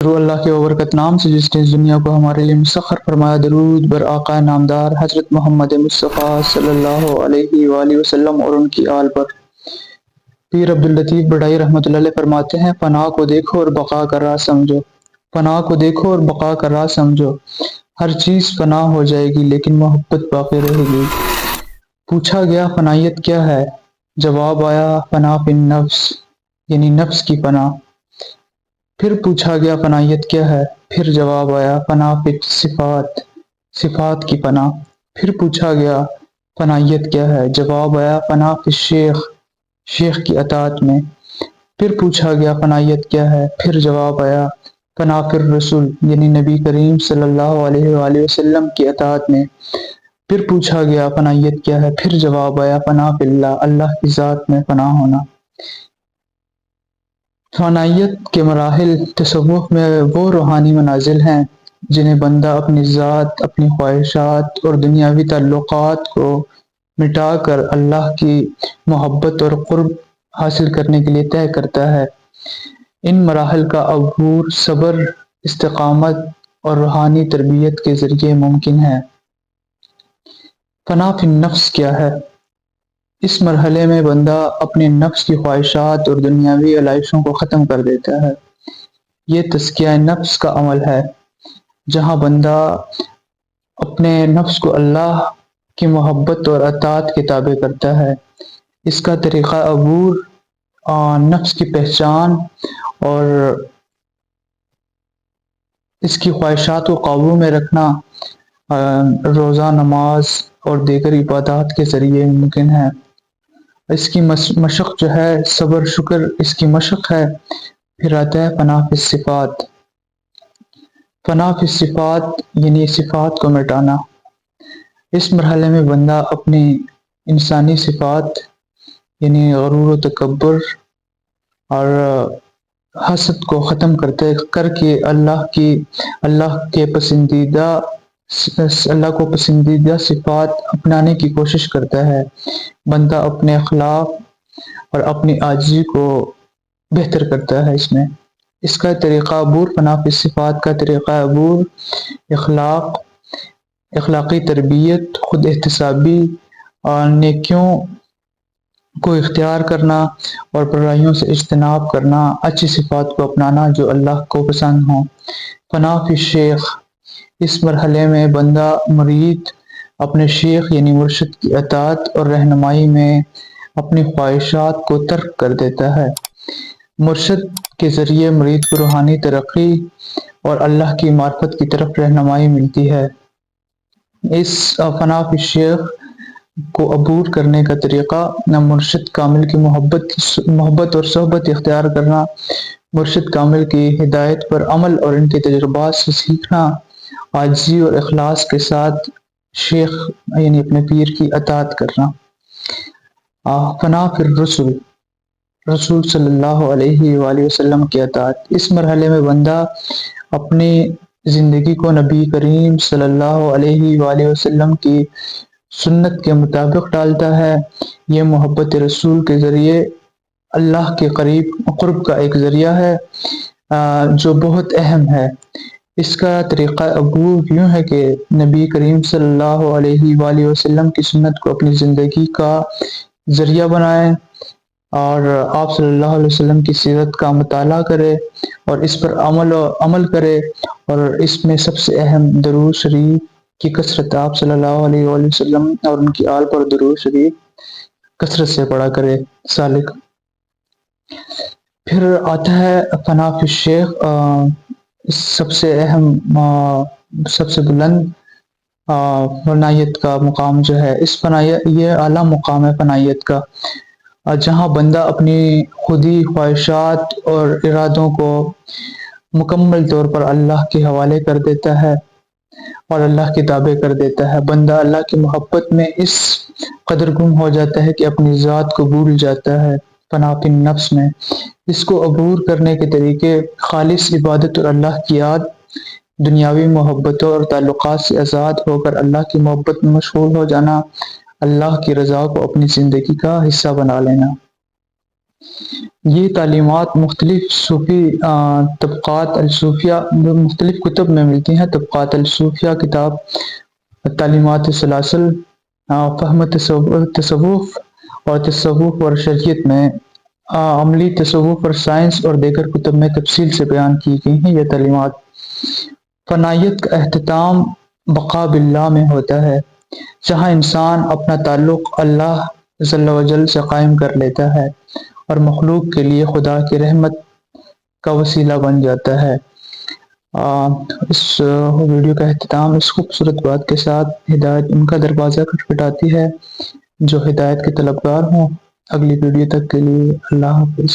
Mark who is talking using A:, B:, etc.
A: رو اللہ کے وبرکت نام سے جس نے اس دنیا کو ہمارے لیے مسخر فرمایا، درود بر آقا نامدار حضرت محمد مصطفیٰ صلی اللہ علیہ وآلہ وسلم اور ان کی آل پر۔ پیر عبداللطیف بڑائی رحمۃ اللہ علیہ فرماتے ہیں، پناہ کو دیکھو اور بقا کا راز سمجھو، پناہ کو دیکھو اور بقا کا راز سمجھو، ہر چیز فنا ہو جائے گی لیکن محبت باقی رہے گی۔ پوچھا گیا فنائیت کیا ہے؟ جواب آیا فنا فی النفس، یعنی نفس کی پناہ۔ پھر پوچھا گیا فنائیت کیا ہے؟ پھر جواب آیا فنا فی صفات، صفات کی پناہ۔ پھر پوچھا گیا فنائیت کیا ہے؟ جواب آیا فنا فی الشیخ، شیخ کی اطاعت میں۔ پھر پوچھا گیا فنائیت کیا ہے؟ پھر جواب آیا فنا فی الرسول، یعنی نبی کریم صلی اللہ علیہ وآلہ وسلم کی اطاعت میں۔ پھر پوچھا گیا فنائیت کیا ہے؟ پھر جواب آیا فنا فی اللہ، اللہ کی ذات میں فنا ہونا۔ فنائیت کے مراحل تصوف میں وہ روحانی منازل ہیں جنہیں بندہ اپنی ذات، اپنی خواہشات اور دنیاوی تعلقات کو مٹا کر اللہ کی محبت اور قرب حاصل کرنے کے لیے طے کرتا ہے۔ ان مراحل کا عبور صبر، استقامت اور روحانی تربیت کے ذریعے ممکن ہے۔ فنا فی النفس کیا ہے؟ اس مرحلے میں بندہ اپنے نفس کی خواہشات اور دنیاوی علائشوں کو ختم کر دیتا ہے۔ یہ تزکیہ نفس کا عمل ہے، جہاں بندہ اپنے نفس کو اللہ کی محبت اور اطاعت کے تابع کرتا ہے۔ اس کا طریقہ عبور نفس کی پہچان اور اس کی خواہشات کو قابو میں رکھنا روزہ، نماز اور دیگر عبادات کے ذریعے ممکن ہے۔ اس کی مشق جو ہے صبر، شکر اس کی مشق ہے۔ پھر آتا ہے فنا فی الصفات۔ فنا فی الصفات یعنی صفات کو مٹانا۔ اس مرحلے میں بندہ اپنی انسانی صفات یعنی غرور و تکبر اور حسد کو ختم کر کے اللہ کو پسندیدہ صفات اپنانے کی کوشش کرتا ہے۔ بندہ اپنے اخلاق اور اپنی عاجزی کو بہتر کرتا ہے۔ اس کا طریقہ عبور، فنا فی الصفات کا طریقہ عبور اخلاقی تربیت، خود احتسابی اور نیکیوں کو اختیار کرنا اور برائیوں سے اجتناب کرنا، اچھی صفات کو اپنانا جو اللہ کو پسند ہوں۔ فنا فی الشیخ، اس مرحلے میں بندہ مرید اپنے شیخ یعنی مرشد کی اطاعت اور رہنمائی میں اپنی خواہشات کو ترک کر دیتا ہے۔ مرشد کے ذریعے مرید کو روحانی ترقی اور اللہ کی معرفت کی طرف رہنمائی ملتی ہے۔ اس فنا فی الشیخ کو عبور کرنے کا طریقہ مرشد کامل کی محبت اور صحبت اختیار کرنا، مرشد کامل کی ہدایت پر عمل اور ان کے تجربات سے سیکھنا، عاجزی اور اخلاص کے ساتھ شیخ یعنی اپنے پیر کی اطاعت کرنا۔ فنا فی الرسول، رسول صلی اللہ علیہ وآلہ وسلم کی اطاعت۔ اس مرحلے میں بندہ اپنی زندگی کو نبی کریم صلی اللہ علیہ وآلہ وسلم کی سنت کے مطابق ڈالتا ہے۔ یہ محبت رسول کے ذریعے اللہ کے قرب کا ایک ذریعہ ہے جو بہت اہم ہے۔ اس کا طریقہ عبور یوں ہے کہ نبی کریم صلی اللہ علیہ وآلہ وسلم کی سنت کو اپنی زندگی کا ذریعہ بنائیں اور آپ صلی اللہ علیہ وسلم کی سیرت کا مطالعہ کرے اور اس پر عمل کرے، اور اس میں سب سے اہم درود شریف کی کثرت، آپ صلی اللہ علیہ وآلہ وسلم اور ان کی آل پر درود شریف کثرت سے پڑھا کرے سالک۔ پھر آتا ہے فنا فی الشیخ، سب سے اہم، سب سے بلند فنائیت کا مقام جو ہے، یہ اعلیٰ مقام ہے فنائیت کا، جہاں بندہ اپنی خودی، خواہشات اور ارادوں کو مکمل طور پر اللہ کے حوالے کر دیتا ہے اور اللہ کے تابع کر دیتا ہے۔ بندہ اللہ کی محبت میں اس قدر گم ہو جاتا ہے کہ اپنی ذات کو بھول جاتا ہے۔ فنا فی النفس میں اس کو عبور کرنے کے طریقے خالص عبادت اور اللہ کی یاد، دنیاوی محبتوں اور تعلقات سے آزاد ہو کر اللہ کی محبت میں مشغول ہو جانا، اللہ کی رضا کو اپنی زندگی کا حصہ بنا لینا۔ یہ تعلیمات مختلف صوفی طبقات الصوفیہ مختلف کتب میں ملتی ہیں۔ طبقات الصوفیہ کتاب، تعلیمات سلاسل، فہم تصوف اور شریعت میں، عملی تصوف اور سائنس اور دیگر کتب میں تفصیل سے بیان کی گئی ہیں۔ یہ تعلیمات فنائیت کا اہتمام بقا باللہ میں ہوتا ہے، جہاں انسان اپنا تعلق اللہ جل وجل سے قائم کر لیتا ہے اور مخلوق کے لیے خدا کی رحمت کا وسیلہ بن جاتا ہے۔ اس ویڈیو کا اختتام اس خوبصورت بات کے ساتھ، ہدایت ان کا دروازہ کھٹکھٹاتی ہے جو ہدایت کے طلبگار ہوں۔ اگلی ویڈیو تک کے لیے اللہ حافظ۔